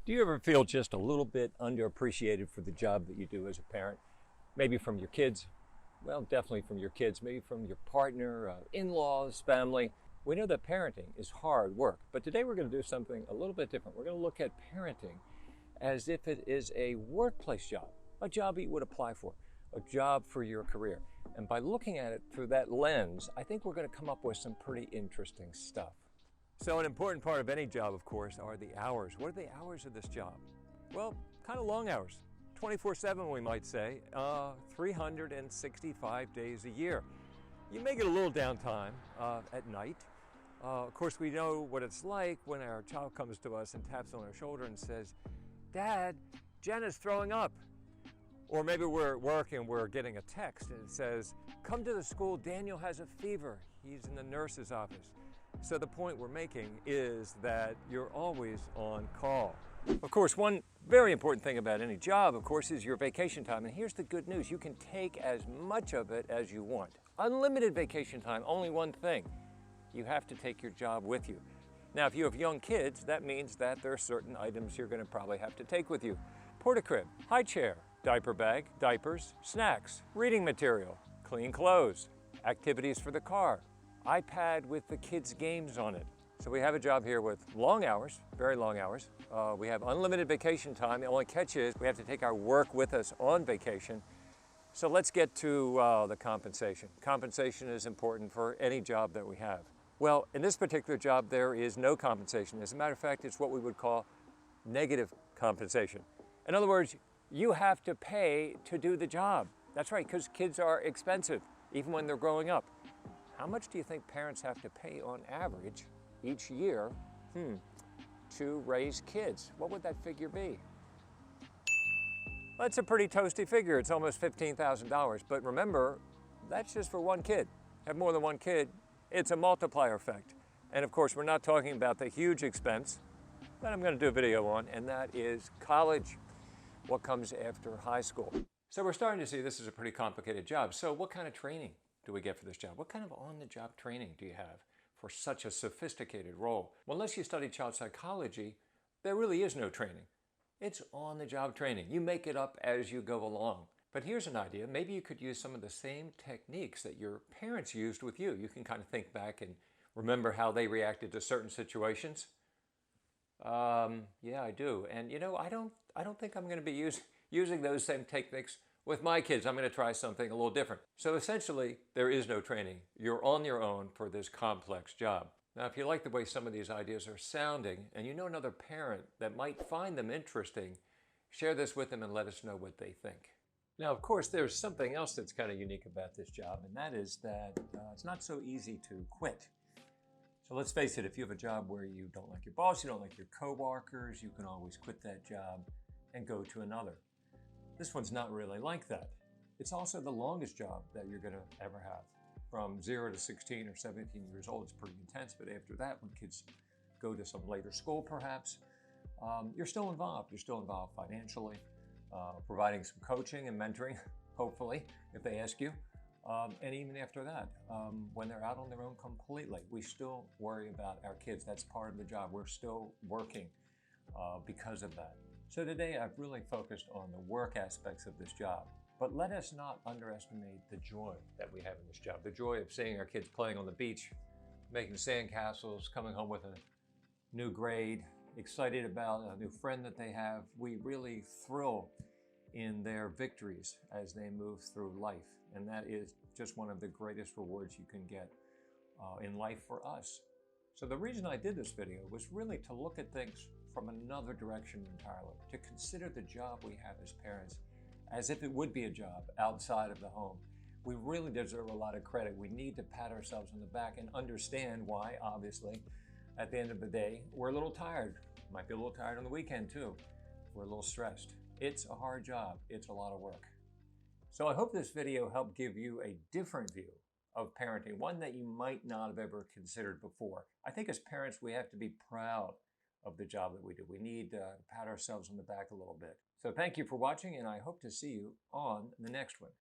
Do you ever feel just a little bit underappreciated for the job that you do as a parent? Maybe from your kids? Well, definitely from your kids, maybe from your partner, in-laws, family. We know that parenting is hard work, but today we're going to do something a little bit different. We're going to look at parenting as if it is a workplace job, a job that you would apply for, a job for your career. And by looking at it through that lens, I think we're going to come up with some pretty interesting stuff. So an important part of any job, of course, are the hours. What are the hours of this job? Well, kind of long hours. 24/7, we might say, 365 days a year. You may get a little downtime at night. Of course, we know what it's like when our child comes to us and taps on our shoulder and says, "Dad, Jen is throwing up." Or maybe we're at work and we're getting a text and it says, "Come to the school, Daniel has a fever. He's in the nurse's office." So the point we're making is that you're always on call. Of course, one very important thing about any job, of course, is your vacation time. And here's the good news. You can take as much of it as you want. Unlimited vacation time, only one thing. You have to take your job with you. Now, if you have young kids, that means that there are certain items you're going to probably have to take with you. Porta crib, high chair, diaper bag, diapers, snacks, reading material, clean clothes, activities for the car, iPad with the kids' games on it. So we have a job here with long hours, very long hours. We have unlimited vacation time. The only catch is we have to take our work with us on vacation. So let's get to the compensation. Compensation is important for any job that we have. Well, in this particular job, there is no compensation. As a matter of fact, it's what we would call negative compensation. In other words, you have to pay to do the job. That's right, because kids are expensive, even when they're growing up. How much do you think parents have to pay on average each year to raise kids? What would that figure be? That's a pretty toasty figure. It's almost $15,000. But remember, that's just for one kid. Have more than one kid, it's a multiplier effect. And of course, we're not talking about the huge expense that I'm going to do a video on, and that is college, what comes after high school. So we're starting to see this is a pretty complicated job. So what kind of training do we get for this job? What kind of on-the-job training do you have for such a sophisticated role? Well, unless you study child psychology, there really is no training. It's on-the-job training. You make it up as you go along. But here's an idea. Maybe you could use some of the same techniques that your parents used with you. You can kind of think back and remember how they reacted to certain situations. Yeah, I do. And you know, I don't think I'm going to be using those same techniques with my kids. I'm going to try something a little different. So essentially, there is no training. You're on your own for this complex job. Now, if you like the way some of these ideas are sounding, and you know another parent that might find them interesting, share this with them and let us know what they think. Now, of course, there's something else that's kind of unique about this job, and that is that it's not so easy to quit. So let's face it, if you have a job where you don't like your boss, you don't like your coworkers, you can always quit that job and go to another. This one's not really like that. It's also the longest job that you're going to ever have. From 0 to 16 or 17 years old, it's pretty intense, but after that, when kids go to some later school perhaps, you're still involved. You're still involved financially, providing some coaching and mentoring, hopefully, if they ask you. And even after that, when they're out on their own completely, we still worry about our kids. That's part of the job. We're still working because of that. So today I've really focused on the work aspects of this job, but let us not underestimate the joy that we have in this job. The joy of seeing our kids playing on the beach, making sandcastles, coming home with a new grade, excited about a new friend that they have. We really thrill in their victories as they move through life. And that is just one of the greatest rewards you can get in life for us. So the reason I did this video was really to look at things from another direction entirely, to consider the job we have as parents as if it would be a job outside of the home. We really deserve a lot of credit. We need to pat ourselves on the back and understand why, obviously, at the end of the day, we're a little tired. Might be a little tired on the weekend too. We're a little stressed. It's a hard job. It's a lot of work. So I hope this video helped give you a different view of parenting, one that you might not have ever considered before. I think as parents, we have to be proud of the job that we do. We need to pat ourselves on the back a little bit. So thank you for watching, and I hope to see you on the next one.